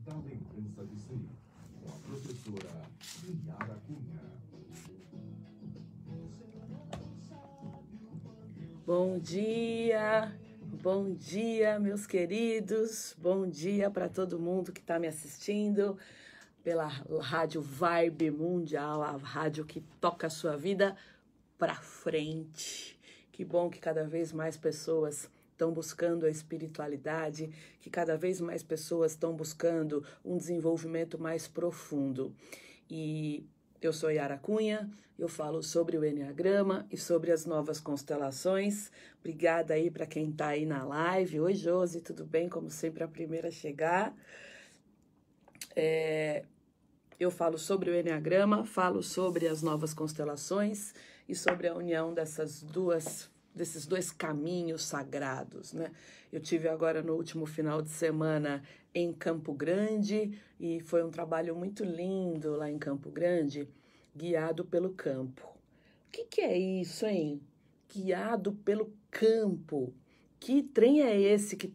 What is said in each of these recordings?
da lembrança de ser, com a professora Yara Cunha. Bom dia, meus queridos, bom dia para todo mundo que está me assistindo pela Rádio Vibe Mundial, a rádio que toca a sua vida para frente. Que bom que cada vez mais pessoas estão buscando a espiritualidade, que cada vez mais pessoas estão buscando um desenvolvimento mais profundo. E eu sou Yara Cunha, eu falo sobre o Enneagrama e sobre as novas constelações. Obrigada aí para quem está aí na live. Oi, Josi, tudo bem? Como sempre, a primeira a chegar. Eu falo sobre o Enneagrama, falo sobre as novas constelações e sobre a união desses dois caminhos sagrados, né? Eu tive agora no último final de semana em Campo Grande e foi um trabalho muito lindo lá em Campo Grande, guiado pelo campo. O que é isso, hein? Guiado pelo campo. Que trem é esse que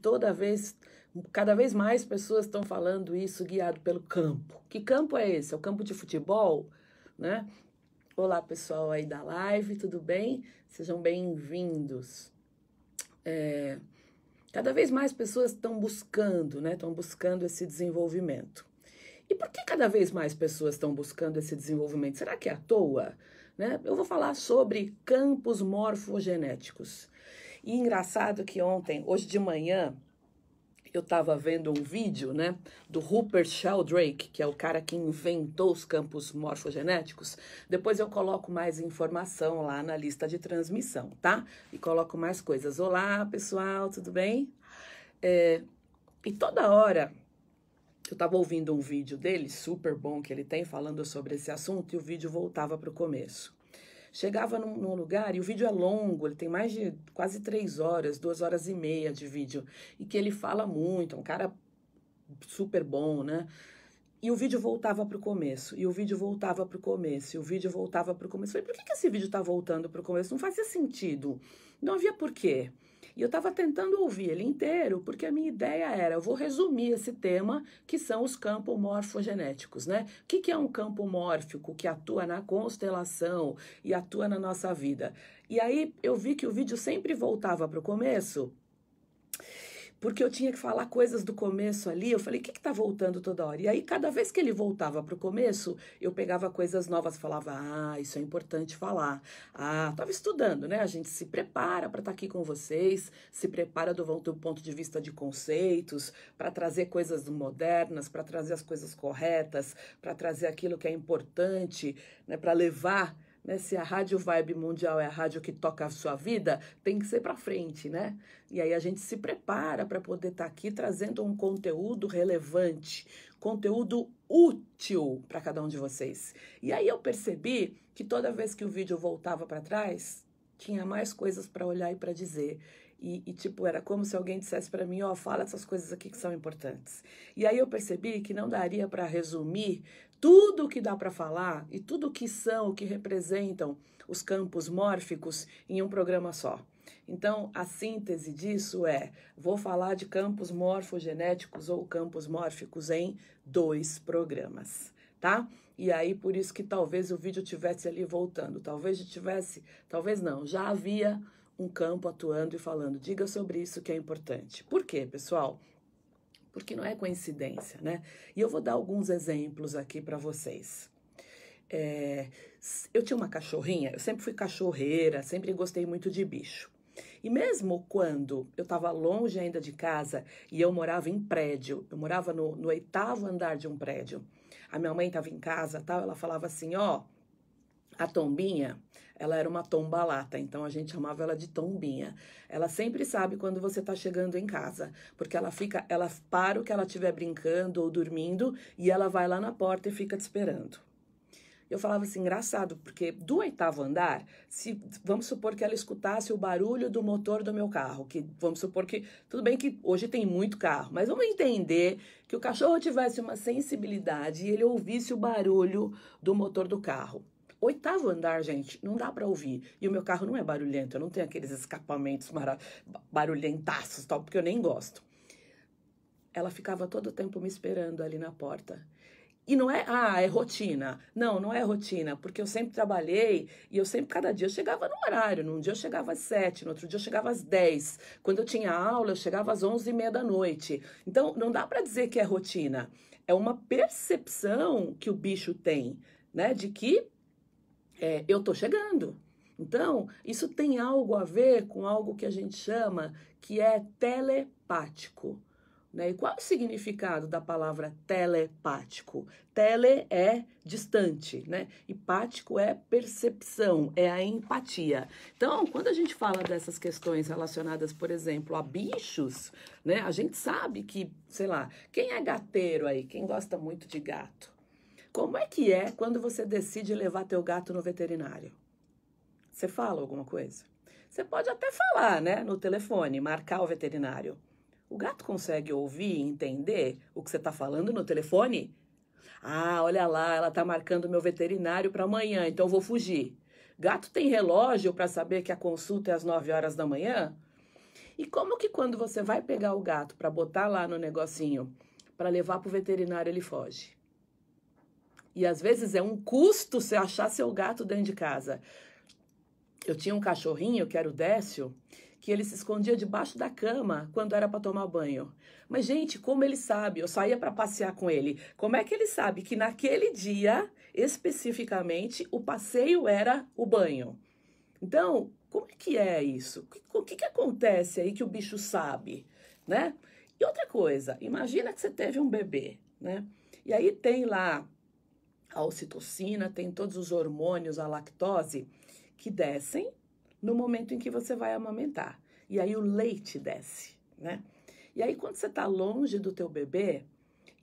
cada vez mais pessoas estão falando isso, guiado pelo campo? Que campo é esse? É o campo de futebol, né? Olá, pessoal aí da live, tudo bem? Sejam bem-vindos. Cada vez mais pessoas estão buscando, né? Estão buscando esse desenvolvimento. E por que cada vez mais pessoas estão buscando esse desenvolvimento? Será que é à toa? Né? Eu vou falar sobre campos morfogenéticos. E engraçado que hoje de manhã, eu estava vendo um vídeo, né, do Rupert Sheldrake, que é o cara que inventou os campos morfogenéticos. Depois eu coloco mais informação lá na lista de transmissão, tá? E coloco mais coisas. Olá, pessoal, tudo bem? E toda hora eu estava ouvindo um vídeo dele, super bom que ele tem, falando sobre esse assunto, e o vídeo voltava para o começo. Chegava num lugar, e o vídeo é longo, ele tem mais de quase 3 horas, 2 horas e meia de vídeo, e que ele fala muito, é um cara super bom, né? E o vídeo voltava para o começo, e o vídeo voltava para o começo, e o vídeo voltava para o começo. Eu falei, por que esse vídeo está voltando para o começo? Não fazia sentido, não havia porquê. E eu estava tentando ouvir ele inteiro, porque a minha ideia era, eu vou resumir esse tema, que são os campos morfogenéticos, né? O que é um campo mórfico que atua na constelação e atua na nossa vida? E aí eu vi que o vídeo sempre voltava para o começo, porque eu tinha que falar coisas do começo ali, eu falei, o que tá voltando toda hora? E aí, cada vez que ele voltava para o começo, eu pegava coisas novas, falava, isso é importante falar. Tava estudando, né? A gente se prepara para estar aqui com vocês, se prepara do ponto de vista de conceitos, para trazer coisas modernas, para trazer as coisas corretas, para trazer aquilo que é importante, né? Para levar... Né, se a Rádio Vibe Mundial é a rádio que toca a sua vida, tem que ser para frente, né? E aí a gente se prepara para poder estar aqui trazendo um conteúdo relevante, conteúdo útil para cada um de vocês. E aí eu percebi que toda vez que o vídeo voltava para trás, tinha mais coisas para olhar e para dizer. E tipo, era como se alguém dissesse para mim, fala essas coisas aqui que são importantes. E aí eu percebi que não daria para resumir tudo o que dá para falar e tudo o que são, o que representam os campos mórficos em um programa só. Então, a síntese disso vou falar de campos morfogenéticos ou campos mórficos em 2 programas, tá? E aí, por isso que talvez o vídeo tivesse ali voltando, talvez não, já havia um campo atuando e falando, diga sobre isso que é importante. Por quê, pessoal? Porque não é coincidência, né? E eu vou dar alguns exemplos aqui para vocês. Eu tinha uma cachorrinha, eu sempre fui cachorreira, sempre gostei muito de bicho. E mesmo quando eu estava longe ainda de casa e eu morava em prédio, eu morava no 8º andar de um prédio, a minha mãe estava em casa, ela falava assim, a Tombinha, ela era uma tombalata, então a gente chamava ela de Tombinha. Ela sempre sabe quando você está chegando em casa, porque ela para o que ela estiver brincando ou dormindo e ela vai lá na porta e fica te esperando. Eu falava assim, engraçado, porque do 8º andar, vamos supor que ela escutasse o barulho do motor do meu carro, vamos supor que, tudo bem que hoje tem muito carro, mas vamos entender que o cachorro tivesse uma sensibilidade e ele ouvisse o barulho do motor do carro. 8º andar, gente, não dá para ouvir. E o meu carro não é barulhento, eu não tenho aqueles escapamentos barulhentaços, porque eu nem gosto. ela ficava todo o tempo me esperando ali na porta. E não é, é rotina. Não, não é rotina, porque eu sempre trabalhei e eu sempre, cada dia, eu chegava no horário. Num dia eu chegava às 7, no outro dia eu chegava às 10. Quando eu tinha aula, eu chegava às 11h30 da noite. Então, não dá para dizer que é rotina. É uma percepção que o bicho tem, né, de que eu tô chegando. Então, isso tem algo a ver com algo que a gente chama que é telepático. Né? E qual é o significado da palavra telepático? Tele é distante, né? E pático é percepção, é a empatia. Então, quando a gente fala dessas questões relacionadas, por exemplo, a bichos, né? A gente sabe que, sei lá, quem é gateiro aí, quem gosta muito de gato, como é que é quando você decide levar teu gato no veterinário? Você fala alguma coisa? Você pode até falar, né, no telefone, marcar o veterinário. O gato consegue ouvir e entender o que você está falando no telefone? Ah, olha lá, ela está marcando meu veterinário para amanhã, então eu vou fugir. Gato tem relógio para saber que a consulta é às 9 horas da manhã? E como que quando você vai pegar o gato para botar lá no negocinho, para levar para o veterinário, ele foge? E às vezes é um custo você achar seu gato dentro de casa. Eu tinha um cachorrinho, que era o Décio, que ele se escondia debaixo da cama quando era para tomar banho. Mas, gente, como ele sabe? Eu saía para passear com ele. Como é que ele sabe que naquele dia, especificamente, o passeio era o banho? Então, como é que é isso? O que acontece aí que o bicho sabe, né? E outra coisa, imagina que você teve um bebê, né? E aí tem lá a ocitocina, tem todos os hormônios, a lactose, que descem no momento em que você vai amamentar. E aí o leite desce, né? E aí quando você está longe do teu bebê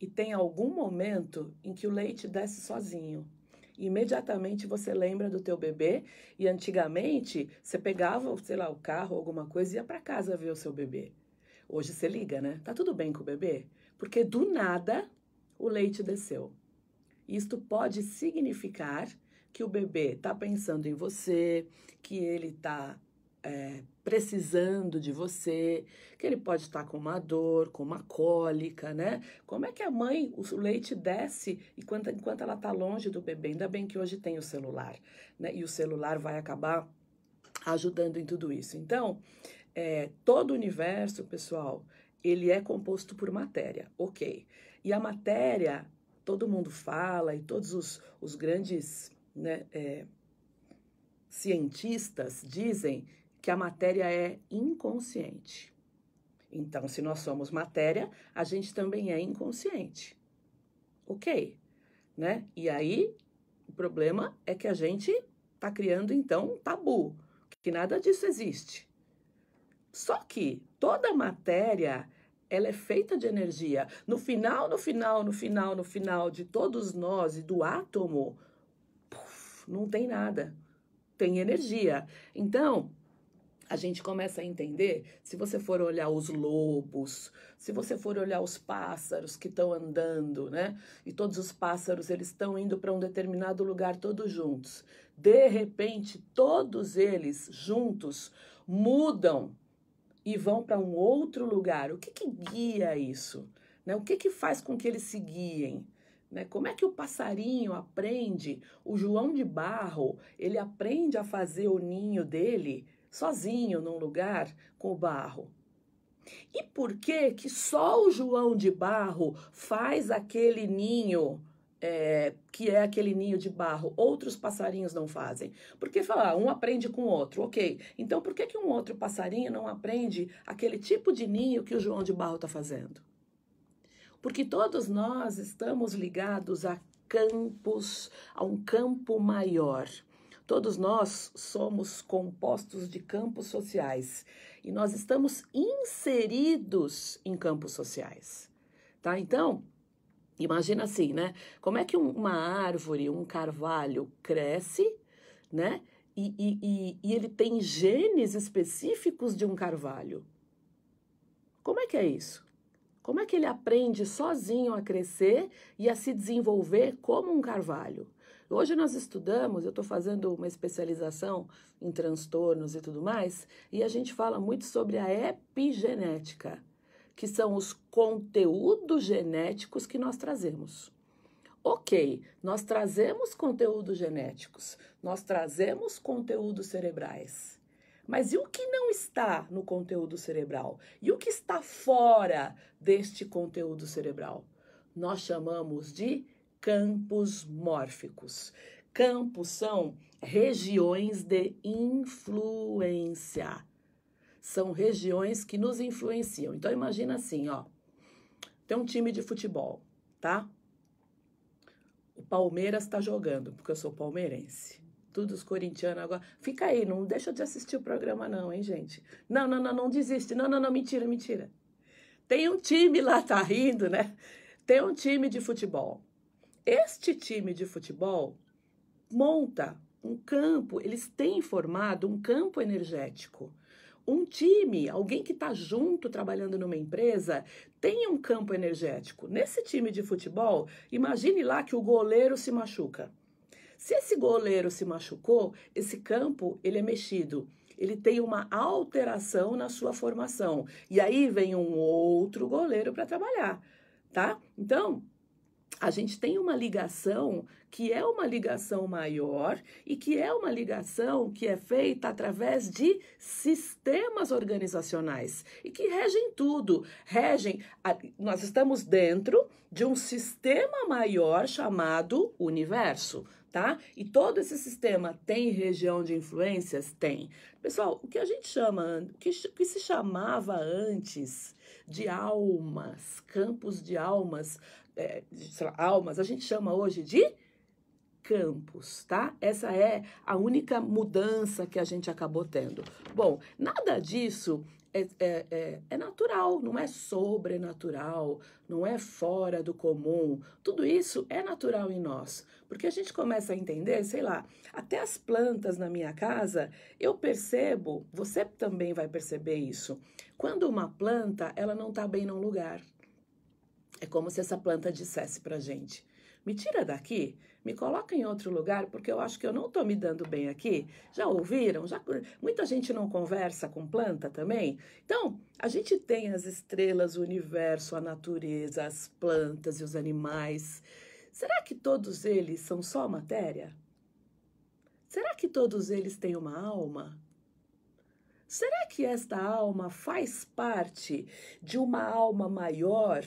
e tem algum momento em que o leite desce sozinho, imediatamente você lembra do teu bebê e antigamente você pegava, sei lá, o carro, alguma coisa e ia para casa ver o seu bebê. Hoje você liga, né? Tá tudo bem com o bebê? Porque do nada o leite desceu. Isto pode significar que o bebê está pensando em você, que ele está precisando de você, que ele pode estar com uma dor, com uma cólica, né? Como é que a mãe, o leite desce enquanto ela está longe do bebê? Ainda bem que hoje tem o celular, né? E o celular vai acabar ajudando em tudo isso. Então, todo o universo, pessoal, ele é composto por matéria, ok. E a matéria, todo mundo fala, e todos os grandes, né, cientistas dizem que a matéria é inconsciente. Então, se nós somos matéria, a gente também é inconsciente. Ok, né? E aí, o problema é que a gente está criando, então, um tabu, que nada disso existe. Só que toda matéria, ela é feita de energia. No final de todos nós e do átomo, não tem nada. Tem energia. Então, a gente começa a entender, se você for olhar os lobos, se você for olhar os pássaros que estão andando, né? E todos os pássaros, eles estão indo para um determinado lugar todos juntos. De repente, todos eles juntos mudam e vão para um outro lugar. O que guia isso? Né? O que faz com que eles se guiem? Né? Como é que o passarinho aprende? O João de Barro, ele aprende a fazer o ninho dele sozinho num lugar com o barro. E por que que só o João de Barro faz aquele ninho, que é aquele ninho de barro? Outros passarinhos não fazem. Porque um aprende com o outro, ok. Então por que que um outro passarinho não aprende aquele tipo de ninho que o João de Barro está fazendo? Porque todos nós estamos ligados a campos, a um campo maior. Todos nós somos compostos de campos sociais e nós estamos inseridos em campos sociais, tá? Então, imagina assim, né? Como é que uma árvore, um carvalho cresce, né? E ele tem genes específicos de um carvalho. Como é que é isso? Como é que ele aprende sozinho a crescer e a se desenvolver como um carvalho? Hoje nós estudamos, eu estou fazendo uma especialização em transtornos e tudo mais, e a gente fala muito sobre a epigenética, que são os conteúdos genéticos que nós trazemos. Ok, nós trazemos conteúdos genéticos, nós trazemos conteúdos cerebrais. Mas e o que não está no conteúdo cerebral? E o que está fora deste conteúdo cerebral? Nós chamamos de campos mórficos. Campos são regiões de influência. São regiões que nos influenciam. Então, imagina assim, ó. Tem um time de futebol, tá? O Palmeiras está jogando, porque eu sou palmeirense. Todos os corintianos agora. Fica aí, não deixa de assistir o programa não, hein, gente? Não desiste. Não, mentira. Tem um time lá, tá rindo, né? Tem um time de futebol. Este time de futebol monta um campo, eles têm formado um campo energético. Um time, alguém que está junto trabalhando numa empresa, tem um campo energético. Nesse time de futebol, imagine lá que o goleiro se machuca. Se esse goleiro se machucou, esse campo ele é mexido. Ele tem uma alteração na sua formação. E aí vem um outro goleiro para trabalhar, tá? Então, a gente tem uma ligação que é uma ligação maior e que é uma ligação que é feita através de sistemas organizacionais e que regem tudo. Nós estamos dentro de um sistema maior chamado universo, tá? E todo esse sistema tem região de influências? Tem. Pessoal, o que a gente chama, o que se chamava antes de almas, campos de almas, almas, a gente chama hoje de campos, tá? Essa é a única mudança que a gente acabou tendo. Bom, nada disso é natural, não é sobrenatural, não é fora do comum. Tudo isso é natural em nós, porque a gente começa a entender, sei lá, até as plantas na minha casa, eu percebo, você também vai perceber isso, quando uma planta, ela não tá bem num lugar. É como se essa planta dissesse pra gente, me tira daqui, me coloca em outro lugar, porque eu acho que eu não estou me dando bem aqui. Já ouviram? Muita gente não conversa com planta também? Então, a gente tem as estrelas, o universo, a natureza, as plantas e os animais. Será que todos eles são só matéria? Será que todos eles têm uma alma? Será que esta alma faz parte de uma alma maior,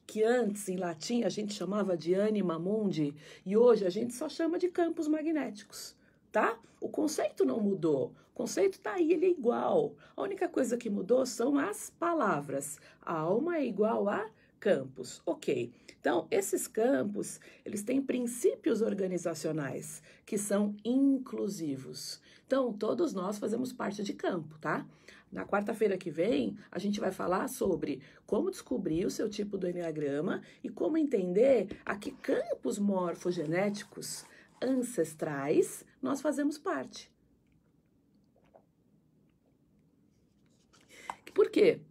que antes, em latim, a gente chamava de anima mundi, e hoje a gente só chama de campos magnéticos, tá? O conceito não mudou, o conceito tá aí, ele é igual. A única coisa que mudou são as palavras. A alma é igual a campos, ok. Então, esses campos, eles têm princípios organizacionais que são inclusivos. Então, todos nós fazemos parte de campo, tá? Na quarta-feira que vem, a gente vai falar sobre como descobrir o seu tipo do Enneagrama e como entender a que campos morfogenéticos ancestrais nós fazemos parte. Por quê?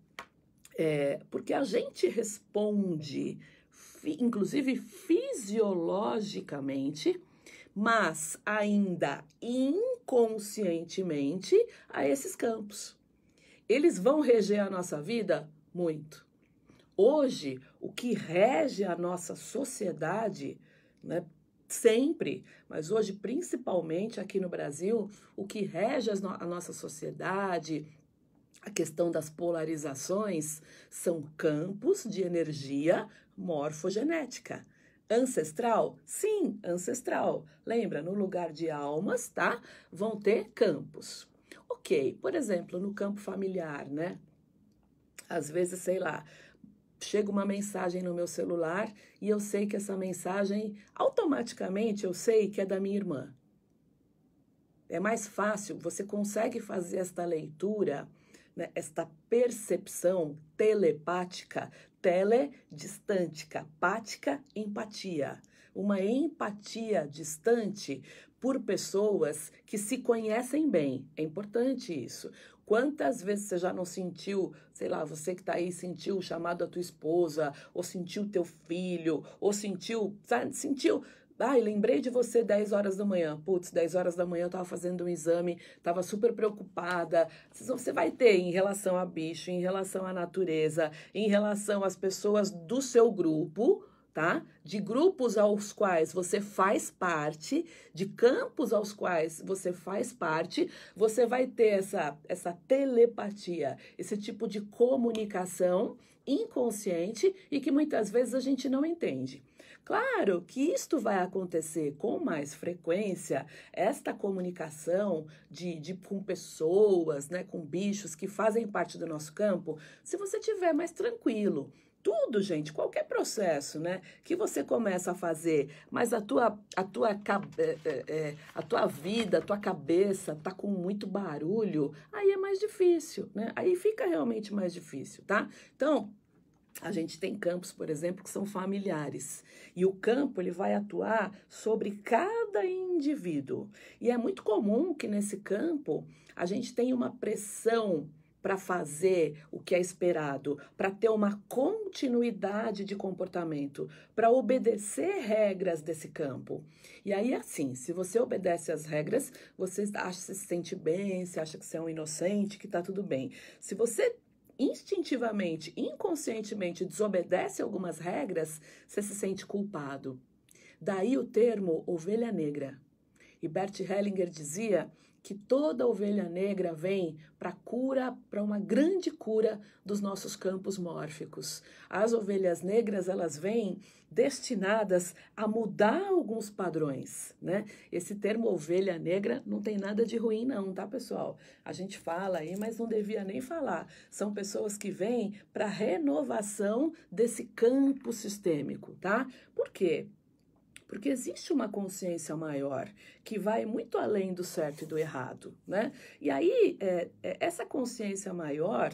Porque a gente responde, inclusive fisiologicamente, mas ainda inconscientemente, a esses campos. Eles vão reger a nossa vida? Muito. Hoje, o que rege a nossa sociedade, né, sempre, mas hoje principalmente aqui no Brasil, o que rege a nossa sociedade, a questão das polarizações, são campos de energia morfogenética. Ancestral? Sim, ancestral. Lembra, no lugar de almas, tá? Vão ter campos. Ok, por exemplo, no campo familiar, né? Às vezes, sei lá, chega uma mensagem no meu celular e eu sei que essa mensagem, automaticamente eu sei que é da minha irmã. É mais fácil, você consegue fazer esta leitura, né, esta percepção telepática, distante, pática, empatia. Uma empatia distante por pessoas que se conhecem bem. É importante isso. Quantas vezes você já não sentiu, sei lá, você que está aí sentiu o chamado da tua esposa, ou sentiu teu filho, ou sentiu, sabe, sentiu Ai, lembrei de você 10 horas da manhã. Putz, 10 horas da manhã eu estava fazendo um exame, estava super preocupada. Você vai ter em relação a bicho, em relação à natureza, em relação às pessoas do seu grupo, tá? De grupos aos quais você faz parte, de campos aos quais você faz parte, você vai ter essa telepatia, esse tipo de comunicação inconsciente e que muitas vezes a gente não entende. Claro que isto vai acontecer com mais frequência, esta comunicação com pessoas, né, com bichos que fazem parte do nosso campo, se você estiver mais tranquilo. Tudo, gente, qualquer processo, né, que você começa a fazer, mas a tua vida, a tua cabeça tá com muito barulho, aí é mais difícil, né? Aí fica realmente mais difícil, tá? Então, a gente tem campos, por exemplo, que são familiares. E o campo ele vai atuar sobre cada indivíduo. E é muito comum que nesse campo a gente tenha uma pressão para fazer o que é esperado, para ter uma continuidade de comportamento, para obedecer regras desse campo. E aí, assim, se você obedece às regras, você acha que se sente bem, você acha que você é um inocente, que está tudo bem. Se você instintivamente, inconscientemente desobedece algumas regras, você se sente culpado. Daí o termo ovelha negra. E Bert Hellinger dizia que toda ovelha negra vem para cura, para uma grande cura dos nossos campos mórficos. As ovelhas negras, elas vêm destinadas a mudar alguns padrões, né? Esse termo ovelha negra não tem nada de ruim não, tá, pessoal? A gente fala aí, mas não devia nem falar. São pessoas que vêm para renovação desse campo sistêmico, tá? Por quê? Porque existe uma consciência maior que vai muito além do certo e do errado, né? E aí, essa consciência maior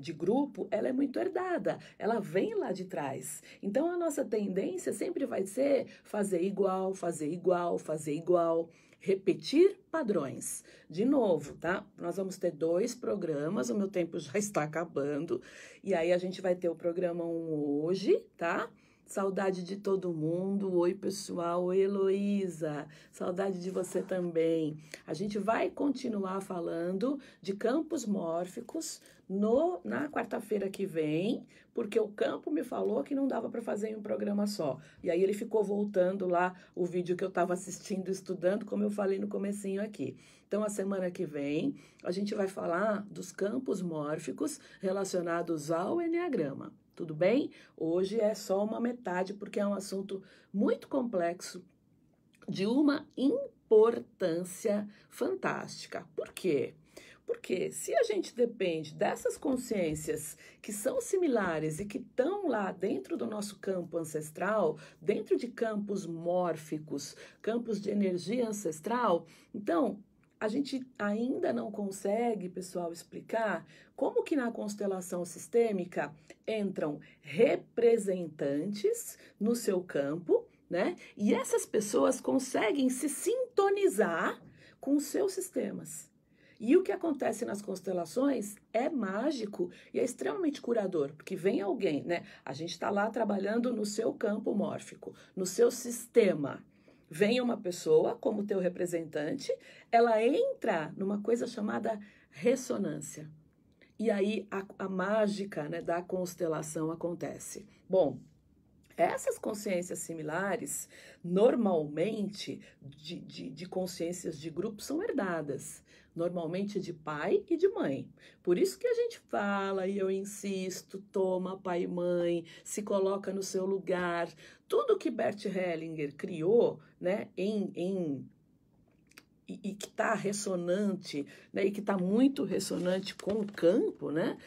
de grupo, ela é muito herdada, ela vem lá de trás. Então, a nossa tendência sempre vai ser fazer igual, fazer igual, fazer igual, repetir padrões. De novo, tá? Nós vamos ter 2 programas, o meu tempo já está acabando, e aí a gente vai ter o programa 1 hoje, tá? Saudade de todo mundo. Oi, pessoal. Oi, Heloísa. Saudade de você também. A gente vai continuar falando de campos mórficos na quarta-feira que vem, porque o campo me falou que não dava para fazer em um programa só. E aí ele ficou voltando lá o vídeo que eu estava assistindo, estudando, como eu falei no comecinho aqui. Então, a semana que vem, a gente vai falar dos campos mórficos relacionados ao Eneagrama. Tudo bem? Hoje é só uma metade, porque é um assunto muito complexo, de uma importância fantástica. Por quê? Porque se a gente depende dessas consciências que são similares e que estão lá dentro do nosso campo ancestral, dentro de campos mórficos, campos de energia ancestral, então a gente ainda não consegue, pessoal, explicar como que na constelação sistêmica entram representantes no seu campo, né? E essas pessoas conseguem se sintonizar com os seus sistemas. E o que acontece nas constelações é mágico e é extremamente curador, porque vem alguém, né? A gente está lá trabalhando no seu campo mórfico, no seu sistema. Vem uma pessoa como teu representante, ela entra numa coisa chamada ressonância. E aí a mágica, né, da constelação acontece. Bom, essas consciências similares, normalmente, de consciências de grupo, são herdadas. Normalmente de pai e de mãe. Por isso que a gente fala, e eu insisto, toma pai e mãe, se coloca no seu lugar. Tudo que Bert Hellinger criou, né, e que está ressonante, né, e que está muito ressonante com o campo, né,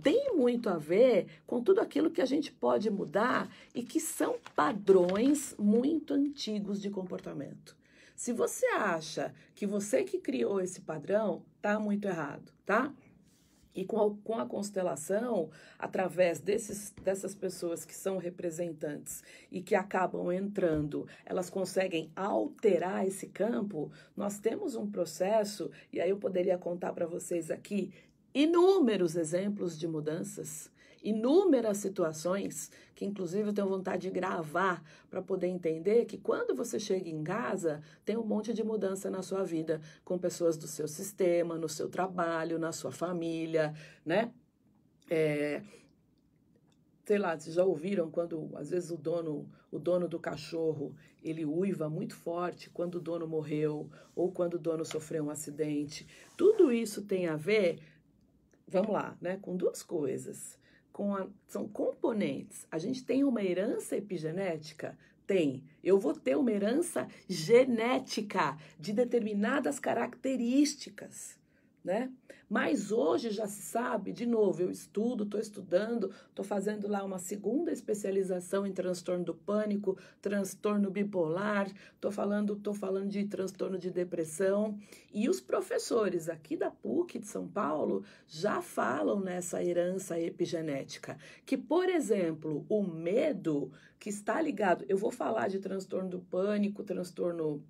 tem muito a ver com tudo aquilo que a gente pode mudar e que são padrões muito antigos de comportamento. Se você acha que você que criou esse padrão, tá muito errado, tá? E com a constelação, através dessas pessoas que são representantes e que acabam entrando, elas conseguem alterar esse campo, nós temos um processo, e aí eu poderia contar para vocês aqui inúmeros exemplos de mudanças, inúmeras situações, que inclusive eu tenho vontade de gravar para poder entender que quando você chega em casa, tem um monte de mudança na sua vida, com pessoas do seu sistema, no seu trabalho, na sua família, né? Sei lá, vocês já ouviram quando, às vezes, o dono do cachorro, ele uiva muito forte quando o dono morreu ou quando o dono sofreu um acidente. Tudo isso tem a ver, vamos lá, né, com duas coisas. São componentes. A gente tem uma herança epigenética? Tem. Eu vou ter uma herança genética de determinadas características, né? Mas hoje já se sabe, de novo, eu estou estudando, estou fazendo lá uma segunda especialização em transtorno do pânico, transtorno bipolar, estou falando de transtorno de depressão, e os professores aqui da PUC de São Paulo já falam nessa herança epigenética, que, por exemplo, o medo que está ligado, eu vou falar de transtorno do pânico, transtorno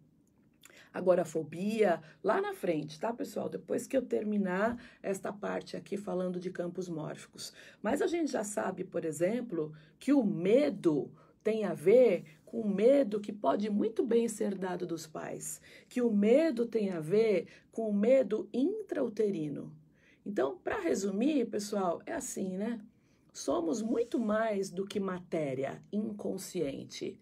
agorafobia, lá na frente, tá, pessoal? Depois que eu terminar esta parte aqui falando de campos mórficos. Mas a gente já sabe, por exemplo, que o medo tem a ver com o medo que pode muito bem ser dado dos pais, que o medo tem a ver com o medo intrauterino. Então, para resumir, pessoal, é assim, né? Somos muito mais do que matéria inconsciente.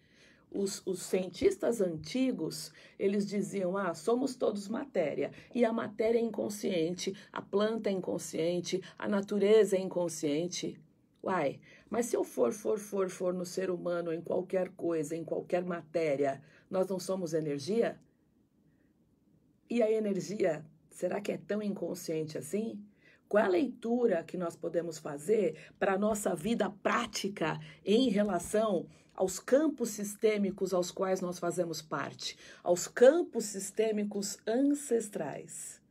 Os cientistas antigos, eles diziam, somos todos matéria, e a matéria é inconsciente, a planta é inconsciente, a natureza é inconsciente. Uai, mas se eu for no ser humano, em qualquer coisa, em qualquer matéria, nós não somos energia? E a energia, será que é tão inconsciente assim? Qual é a leitura que nós podemos fazer para a nossa vida prática em relação aos campos sistêmicos aos quais nós fazemos parte, aos campos sistêmicos ancestrais?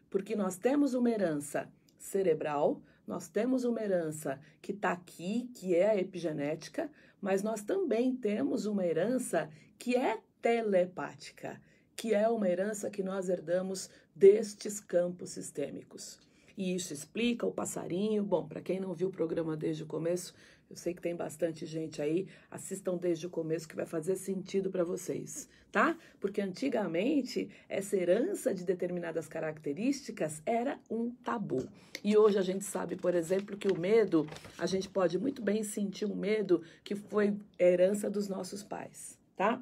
Porque nós temos uma herança cerebral, nós temos uma herança que está aqui, que é a epigenética, mas nós também temos uma herança que é telepática, que é uma herança que nós herdamos destes campos sistêmicos. E isso explica o passarinho. Bom, para quem não viu o programa desde o começo, eu sei que tem bastante gente aí, assistam desde o começo que vai fazer sentido para vocês, tá? Porque antigamente essa herança de determinadas características era um tabu. E hoje a gente sabe, por exemplo, que o medo, a gente pode muito bem sentir um medo que foi herança dos nossos pais, tá?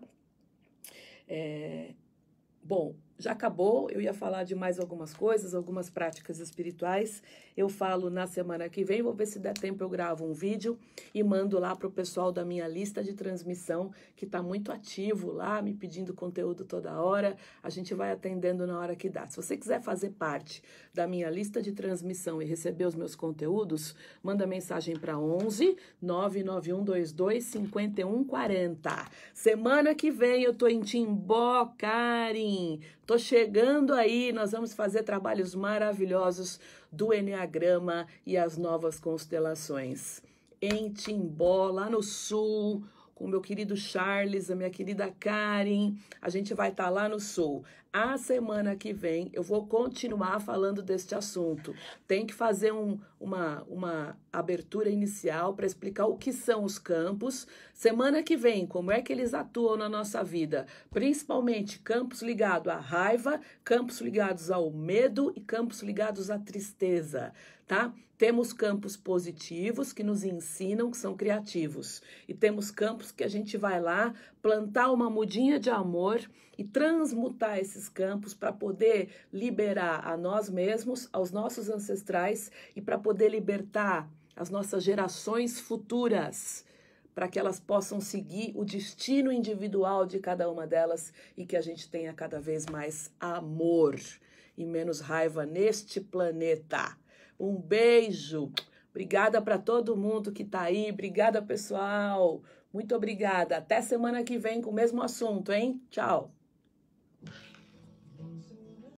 Bom, já acabou, eu ia falar de mais algumas coisas, algumas práticas espirituais, eu falo na semana que vem, vou ver se der tempo eu gravo um vídeo e mando lá para o pessoal da minha lista de transmissão, que está muito ativo lá, me pedindo conteúdo toda hora, a gente vai atendendo na hora que dá. Se você quiser fazer parte da minha lista de transmissão e receber os meus conteúdos, manda mensagem para 11 99122 5140. Semana que vem eu tô em Timbó, Karin. Tô chegando aí, nós vamos fazer trabalhos maravilhosos do Enneagrama e as novas constelações. Em Timbó, lá no sul, com o meu querido Charles, a minha querida Karin, a gente vai estar lá no sul. A semana que vem eu vou continuar falando deste assunto. Tem que fazer uma abertura inicial para explicar o que são os campos. Semana que vem, como é que eles atuam na nossa vida, principalmente campos ligados à raiva, campos ligados ao medo e campos ligados à tristeza, tá? Temos campos positivos que nos ensinam, que são criativos. E temos campos que a gente vai lá plantar uma mudinha de amor e transmutar esses campos para poder liberar a nós mesmos, aos nossos ancestrais e para poder libertar as nossas gerações futuras, para que elas possam seguir o destino individual de cada uma delas e que a gente tenha cada vez mais amor e menos raiva neste planeta. Um beijo, obrigada para todo mundo que está aí, obrigada pessoal, muito obrigada, até semana que vem com o mesmo assunto, hein? Tchau!